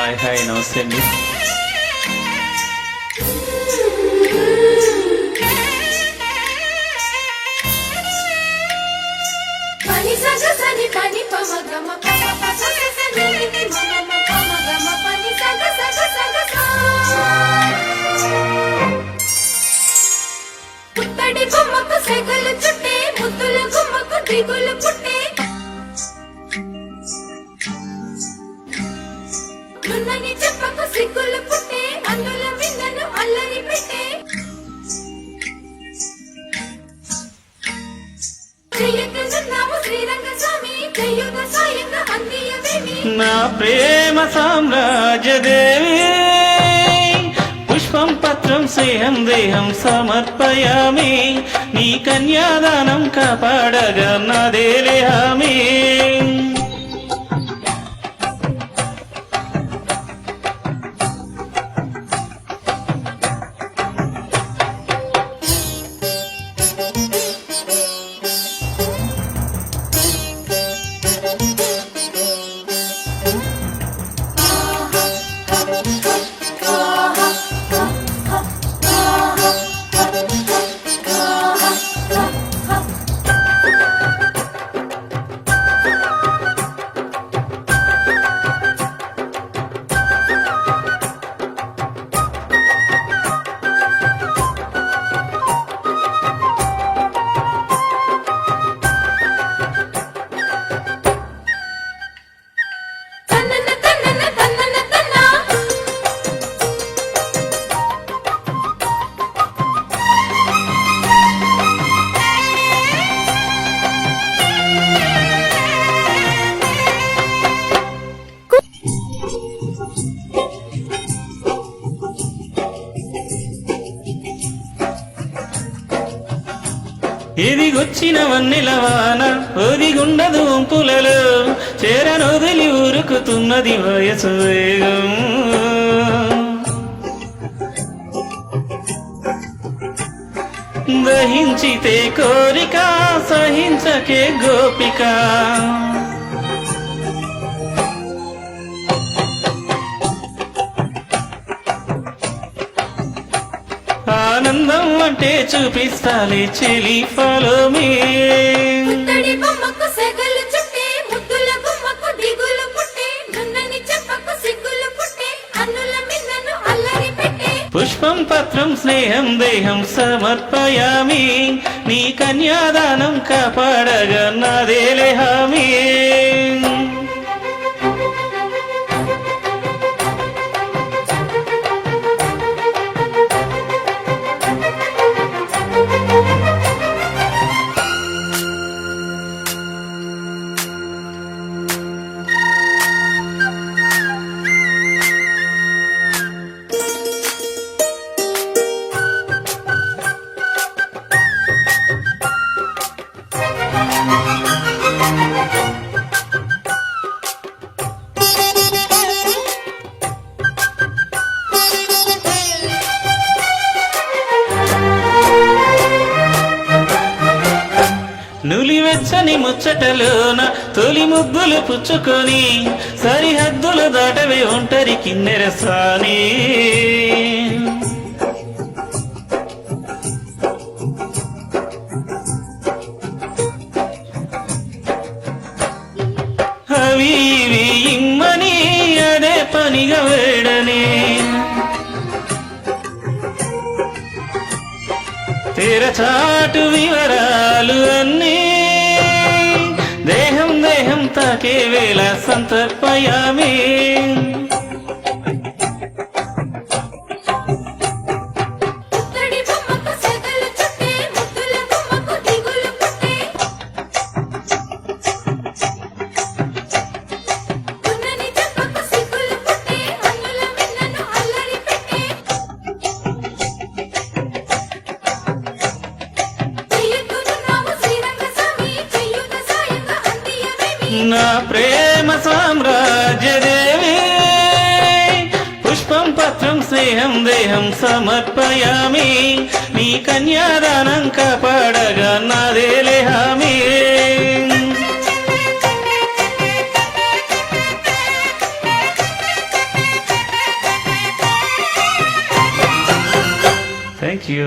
Hi hi నమస్తే అండి. పుత్తడి బొమ్మకు సెగలు చుట్టే ముద్దుల గుమ్మకు దిగులు పుట్టే నున్నని చెప్పకు సిగ్గులు పుట్టే అన్నుల విందను అల్లరి పెట్టే చెయ్యకున్నాము శ్రీరంగ స్వామి చెయ్యుత సాయంగా అందియవేమి నా ప్రేమ సామ్రాజ్యదేవి పుష్పం పత్రం స్నేహం దేహం సమర్పయామి నీ కన్యాదానం కాపాడగా నాదేలే హామీ. తన్నన తన్నన తన్నన తన్నా ఎదిగొచ్చిన వన్నెలవాన ఒదిగుండదు వంపులలో చేరనొదిలి ఊరుకుతున్నది వయసు వేగం. దహించితే కోరిక సహించకే గోపిక ఆనందం అంటే చూపిస్తాలే చెలి ఫాలో మీ. పుత్తడి బొమ్మకు సెగలు చుట్టే ముద్దుల గుమ్మకు దిగులు పుట్టే నున్నని చెప్పకు సిగ్గులు పుట్టే అన్నుల మిన్నను అల్లరి పెట్టే పుష్పం పత్రం స్నేహం దేహం సమర్పయామి నీ కన్యాదానం కాపాడగా నాదేలే హామీ. నులివెచ్చని ముచ్చటలోన తొలి ముగ్గులు పుచ్చుకొని సరిహద్దులు దాటవే ఒంటరి కిన్నెరసాని. అవి ఇవి ఇమ్మని అదే పనిగా వేడని తెరచాటు వివరాలు అన్నీ దేహం దేహం తాకే వేళ సంతర్పయామి. పుత్తడి బొమ్మకు సెగలు చుట్టే ముద్దుల గుమ్మకు దిగులు పుట్టే నున్నని చెప్పకు సిగ్గులు పుట్టే అన్నుల మిన్నను అల్లరి పెట్టే చెయ్యకున్నాము శ్రీరంగ స్వామి చెయ్యుత సాయంగా అందియవేమి నా ప్రేమ సామ్రాజ్యదేవి పుష్పం పత్రం స్నేహం దేహం సమర్పయామి నీ కన్యాదానం కాపాడగా నాదేలే హామీ. Thank you